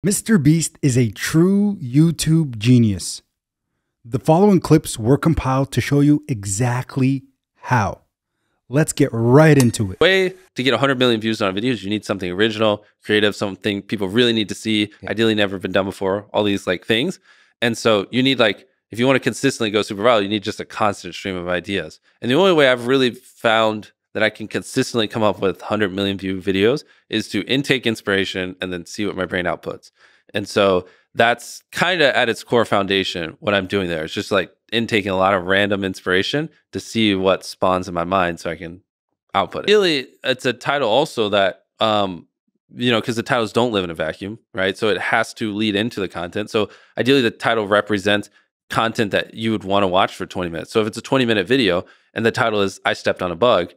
MrBeast is a true YouTube genius. The following clips were compiled to show you exactly how. Let's get right into it. Way to get 100 million views on videos, you need something original, creative, something people really need to see, ideally never been done before, all these like things. And so you need like, if you want to consistently go super viral, you need just a constant stream of ideas. And the only way I've really found that I can consistently come up with 100 million view videos is to intake inspiration and then see what my brain outputs. And so that's kind of at its core foundation what I'm doing there. It's just like intaking a lot of random inspiration to see what spawns in my mind so I can output it. Really, it's a title also that, you know, because the titles don't live in a vacuum, right? So it has to lead into the content. So ideally the title represents content that you would want to watch for 20 minutes. So if it's a 20-minute video and the title is I stepped on a bug,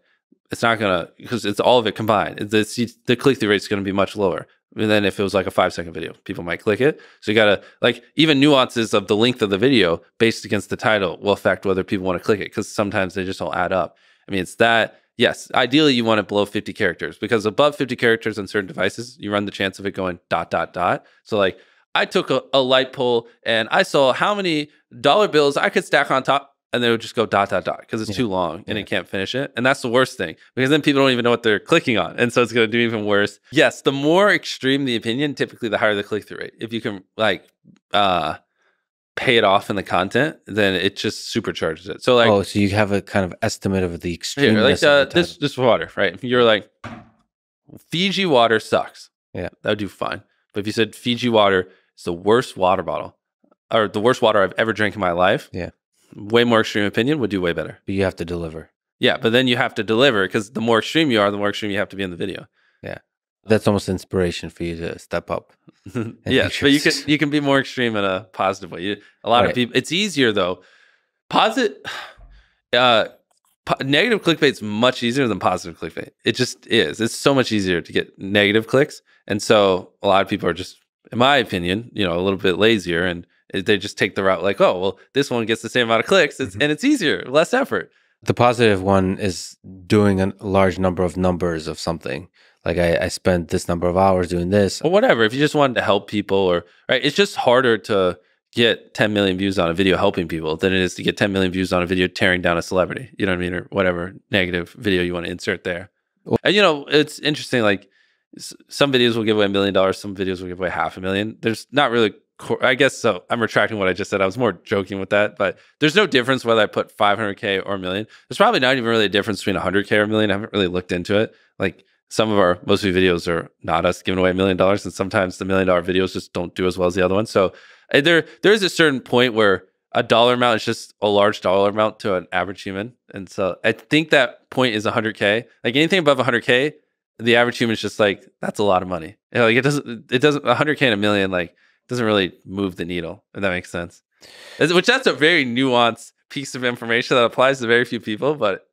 it's not gonna, because it's all of it combined. The click-through rate is gonna be much lower. And then if it was like a 5-second video, people might click it. So you gotta, like, even nuances of the length of the video based against the title will affect whether people want to click it, because sometimes they just don't add up. I mean, it's that, yes, ideally you want it below 50 characters, because above 50 characters on certain devices, you run the chance of it going ... So like, I took a light pole and I saw how many dollar bills I could stack on top, and they would just go ... because it's too long and it can't finish it. And that's the worst thing, because then people don't even know what they're clicking on. And so it's going to do even worse. Yes, the more extreme the opinion, typically the higher the click-through rate. If you can like pay it off in the content, then it just supercharges it. So like, oh, so you have a kind of estimate of the extremeness like this water, right? If you're like, Fiji water sucks. Yeah, that would do fine. But if you said Fiji water is the worst water bottle, or the worst water I've ever drank in my life, way more extreme opinion would do way better. But you have to deliver. Yeah, but then you have to deliver, because the more extreme you are, the more extreme you have to be in the video. Yeah, that's almost inspiration for you to step up. Yeah, but you can be more extreme in a positive way. A lot of people, it's easier though. Negative clickbait is much easier than positive clickbait. It just is. It's so much easier to get negative clicks, and so a lot of people are just, in my opinion, you know, a little bit lazier, and they just take the route like, oh, well, this one gets the same amount of clicks, and it's easier, less effort. The positive one is doing a large number of numbers of something. Like I spent this number of hours doing this. Or whatever. If you just wanted to help people, or right, it's just harder to get 10 million views on a video helping people than it is to get 10 million views on a video tearing down a celebrity. You know what I mean? Or whatever negative video you want to insert there. And you know, it's interesting, like some videos will give away $1 million, some videos will give away $500,000. There's not really, I guess so. I'm retracting what I just said. I was more joking with that, but there's no difference whether I put 500K or $1 million. There's probably not even really a difference between 100K or $1 million. I haven't really looked into it. Like some of our most of the videos are not us giving away $1 million, and sometimes the $1 million videos just don't do as well as the other ones. So there is a certain point where a dollar amount is just a large dollar amount to an average human, and so I think that point is 100K. Like anything above 100K, the average human is just like, that's a lot of money. You know, like it doesn't 100K and $1 million like doesn't really move the needle, if that makes sense. Which that's a very nuanced piece of information that applies to very few people, but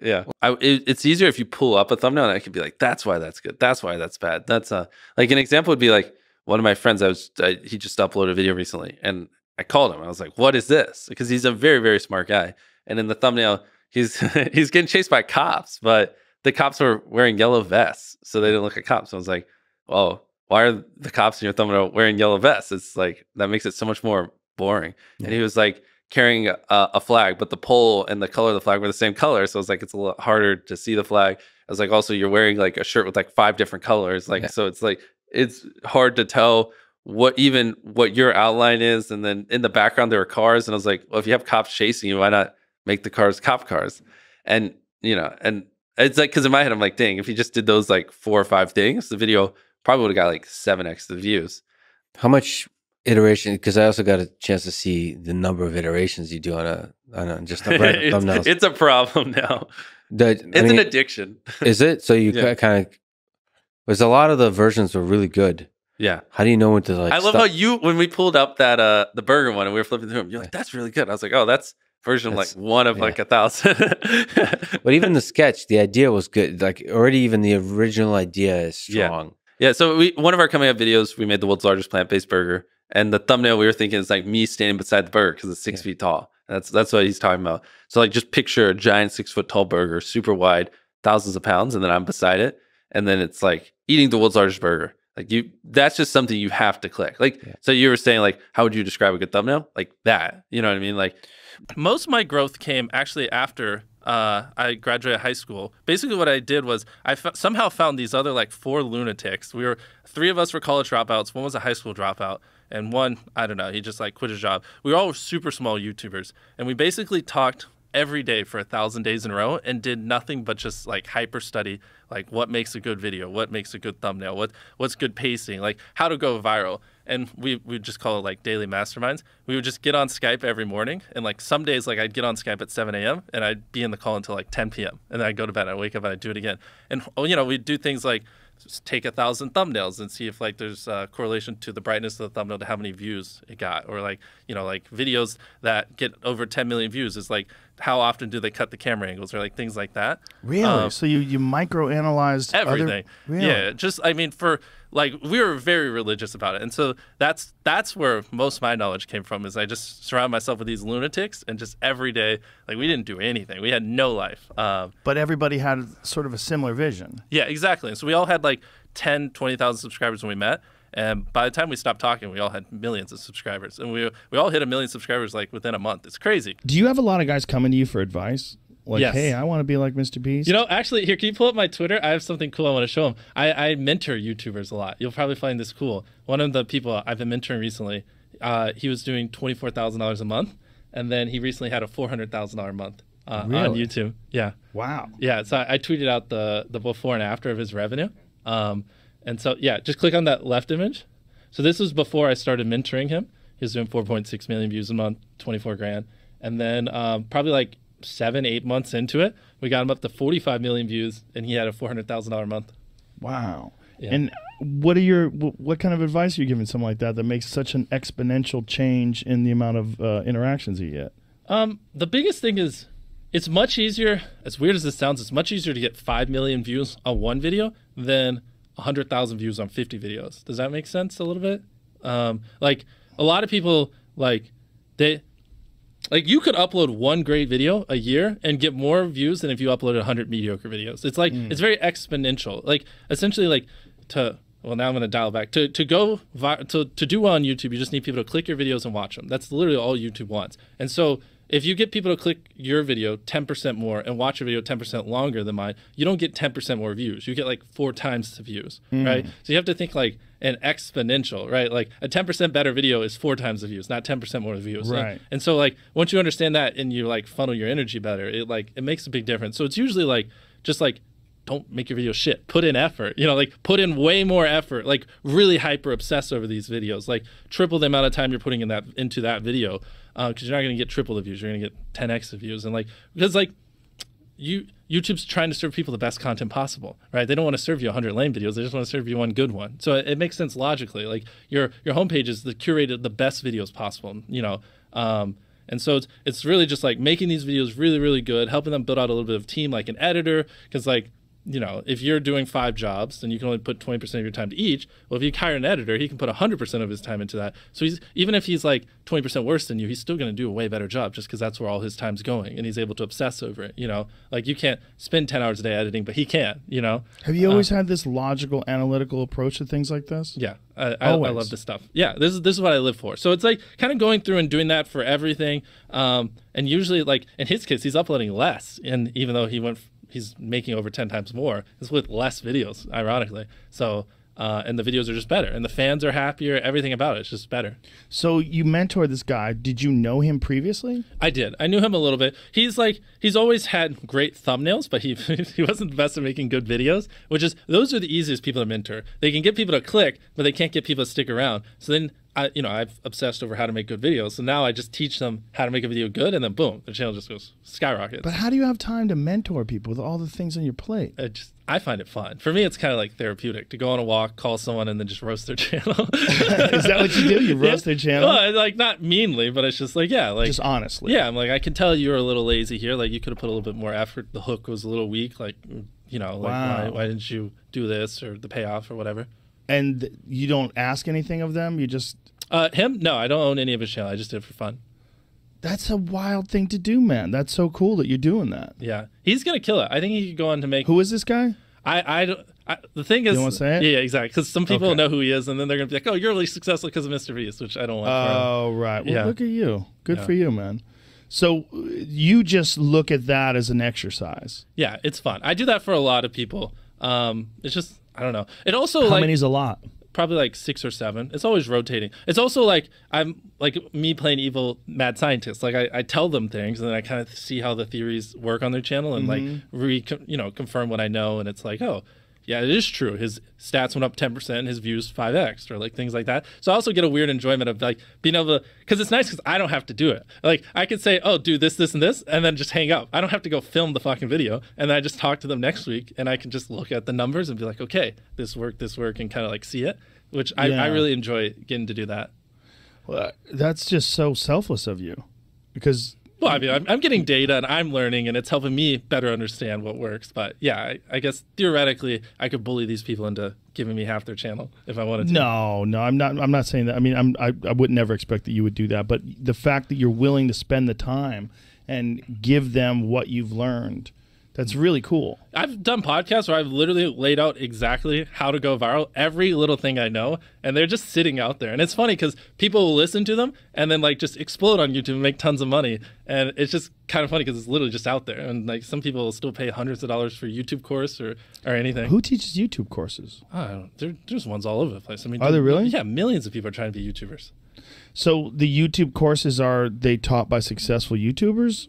yeah, it's easier if you pull up a thumbnail and I could be like, that's why that's good, that's why that's bad. That's like an example would be like one of my friends. He just uploaded a video recently, and I called him. I was like, what is this? Because he's a very, very smart guy, and in the thumbnail he's he's getting chased by cops, but the cops were wearing yellow vests, so they didn't look like cops. So I was like, well, why are the cops in your thumbnail wearing yellow vests? It's like, that makes it so much more boring. Yeah. And he was like carrying a flag, but the pole and the color of the flag were the same color. So it's like, it's a lot harder to see the flag. I was like, also, you're wearing like a shirt with like 5 different colors. Like, so it's like, it's hard to tell what your outline is. And then in the background, there are cars. And I was like, well, if you have cops chasing you, why not make the cars cop cars? And, you know, and it's like, because in my head, I'm like, dang, if you just did those like 4 or 5 things, the video probably would have got like 7x the views. How much iteration? Because I also got a chance to see the number of iterations you do on just a random thumbnails. It's a problem now. It's an addiction. Is it? So you kind of, because a lot of the versions were really good. Yeah. How do you know when to like? I love how when we pulled up that the burger one and we were flipping through them, you're like, that's really good. I was like, oh, that's version like 1 of like 1,000. But even the sketch, the idea was good. Like already, even the original idea is strong. Yeah, so one of our coming up videos, we made the world's largest plant-based burger, and the thumbnail we were thinking is like me standing beside the burger because it's 6 feet tall. That's what he's talking about. So like, just picture a giant 6-foot tall burger, super wide, thousands of pounds, and then I'm beside it, and then it's like eating the world's largest burger. Like that's just something you have to click. Like, so you were saying like, how would you describe a good thumbnail? Like that, you know what I mean? Like most of my growth came actually after I graduated high school. Basically what I did was I somehow found these other like 4 lunatics. 3 of us were college dropouts. One was a high school dropout. And one, I don't know, he just like quit his job. We were all super small YouTubers. And we basically talked every day for 1,000 days in a row and did nothing but just like hyper study, like what makes a good video, what makes a good thumbnail, what's good pacing, like how to go viral. And we just call it like daily masterminds. We would just get on Skype every morning. And like some days, like I'd get on Skype at 7 a.m. and I'd be in the call until like 10 p.m. And then I'd go to bed, I'd wake up and I'd do it again. And, you know, we'd do things like just take 1,000 thumbnails and see if like there's a correlation to the brightness of the thumbnail to how many views it got. Or like, you know, like videos that get over 10 million views is like, how often do they cut the camera angles or like things like that? Really? So you micro-analyzed everything. Really? Yeah, just, I mean, for like, we were very religious about it. And so that's where most of my knowledge came from, is I just surround myself with these lunatics and just every day, like we didn't do anything. We had no life. But everybody had sort of a similar vision. Yeah, exactly. And so we all had like 10, 20,000 subscribers when we met. And by the time we stopped talking, we all had millions of subscribers. And we all hit 1 million subscribers like within a month. It's crazy. Do you have a lot of guys coming to you for advice? Like, yes. Hey, I want to be like MrBeast. You know, actually, here, can you pull up my Twitter? I have something cool I want to show them. I mentor YouTubers a lot. You'll probably find this cool. One of the people I've been mentoring recently, he was doing $24,000 a month. And then he recently had a $400,000 month on YouTube. Yeah. Wow. Yeah. So I tweeted out the before and after of his revenue. And so, yeah, just click on that left image. So this was before I started mentoring him. He was doing 4.6 million views a month, 24 grand. And then probably like 7-8 months into it, we got him up to 45 million views, and he had a $400,000 a month. Wow. Yeah. And what kind of advice are you giving someone like that makes such an exponential change in the amount of interactions you get? The biggest thing is it's much easier, as weird as this sounds, it's much easier to get 5 million views on one video than 100,000 views on 50 videos. Does that make sense a little bit? Like a lot of people, like you could upload one great video a year and get more views than if you uploaded 100 mediocre videos. It's like it's very exponential. Like essentially, like well, now I'm going to dial back to do well on YouTube. You just need people to click your videos and watch them. That's literally all YouTube wants. And so if you get people to click your video 10% more and watch your video 10% longer than mine, you don't get 10% more views. You get like 4 times the views, right? So you have to think like an exponential, right? Like a 10% better video is 4 times the views, not 10% more views. Right. And so like once you understand that and you like funnel your energy better, it makes a big difference. So it's usually like just like don't make your video shit. Put in effort, you know, like put in way more effort, like really hyper obsess over these videos, like triple the amount of time you're putting into that video. Because you're not going to get triple the views, you're going to get 10x the views. And like, because like YouTube's trying to serve people the best content possible, right? They don't want to serve you 100 lame videos, they just want to serve you one good one. So it makes sense logically. Like your homepage is the curated the best videos possible, you know. And so it's really just like making these videos really, really good, helping them build out a little bit of team, like an editor, because like, you know, if you're doing 5 jobs, then you can only put 20% of your time to each. Well, if you hire an editor, he can put 100% of his time into that. So even if he's like 20% worse than you, he's still going to do a way better job just because that's where all his time's going, and he's able to obsess over it. You know, like you can't spend 10 hours a day editing, but he can. You know. Have you always had this logical, analytical approach to things like this? Yeah, I love this stuff. Yeah, this is what I live for. So it's like kind of going through and doing that for everything. And usually, like in his case, he's uploading less, and even though he's making over 10 times more. It's with less videos, ironically. So, and the videos are just better, and the fans are happier. Everything about it's just better. So you mentored this guy. Did you know him previously? I did. I knew him a little bit. He's always had great thumbnails, but he wasn't the best at making good videos. Those are the easiest people to mentor. They can get people to click, but they can't get people to stick around. So then I've obsessed over how to make good videos. So now I just teach them how to make a video good, and then boom, the channel just goes skyrockets. But how do you have time to mentor people with all the things on your plate? I find it fun. For me, it's kind of like therapeutic to go on a walk, call someone, and then just roast their channel. Is that what you do? You roast their channel? Well, like not meanly, but it's just like, yeah, like just honestly. Yeah, I'm like, I can tell you're a little lazy here. Like you could have put a little bit more effort. The hook was a little weak. Like, you know, like wow. why didn't you do this or the payoff or whatever? And you don't ask anything of them? You just him? No, I don't own any of his channel. I just did it for fun. That's a wild thing to do, man. That's so cool that you're doing that. Yeah, he's gonna kill it. I think he could go on to make. Who is this guy? I The thing is, You don't want to say it? Yeah, exactly. Because some people know who he is, and then they're gonna be like, "Oh, you're really successful because of MrBeast," which I don't want. Oh, right. Well, Yeah. look at you. Good for you, man. So you just look at that as an exercise. Yeah, it's fun. I do that for a lot of people. It's just, I don't know. It also How many's a lot? probably like 6 or 7. It's always rotating. It's also like I'm like me playing evil mad scientist. Like I tell them things and then I kind of see how the theories work on their channel and like confirm what I know. And it's like, oh, yeah, it is true. His stats went up 10%, his views 5x, or like things like that. So I also get a weird enjoyment of like being able to, because it's nice because I don't have to do it. Like I could say, oh, do this, this, and this, and then just hang up. I don't have to go film the fucking video, and then I just talk to them next week, and I can just look at the numbers and be like, okay, this worked, and kind of like see it, which I really enjoy getting to do that. Well, that's just so selfless of you, because. Well, I mean, I'm getting data and I'm learning, and it's helping me better understand what works. But yeah, I guess theoretically, I could bully these people into giving me half their channel if I wanted to. No, I'm not saying that. I mean, I would never expect that you would do that. But the fact that you're willing to spend the time and give them what you've learned, that's really cool. I've done podcasts where I've literally laid out exactly how to go viral, every little thing I know, and they're just sitting out there. And it's funny because people will listen to them and then like just explode on YouTube and make tons of money. And it's just kind of funny because it's literally just out there. And like some people will still pay hundreds of dollars for a YouTube course or anything. Who teaches YouTube courses? I don't know. There's ones all over the place. I mean, are there really? Yeah, millions of people are trying to be YouTubers. So the YouTube courses, are they taught by successful YouTubers?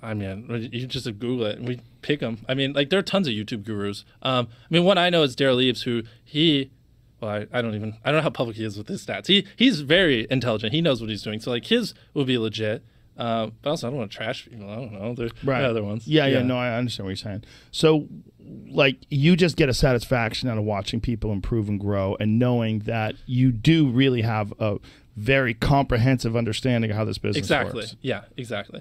I mean, you just Google it and we pick them. I mean, like there are tons of YouTube gurus. I mean, one I know is Daryl Eves, who I don't know how public he is with his stats. He's very intelligent. He knows what he's doing. So like his would be legit. But also I don't want to trash people. I don't know. There are other ones. Yeah. No, I understand what you're saying. So like you just get a satisfaction out of watching people improve and grow and knowing that you do really have a very comprehensive understanding of how this business works. Yeah, exactly.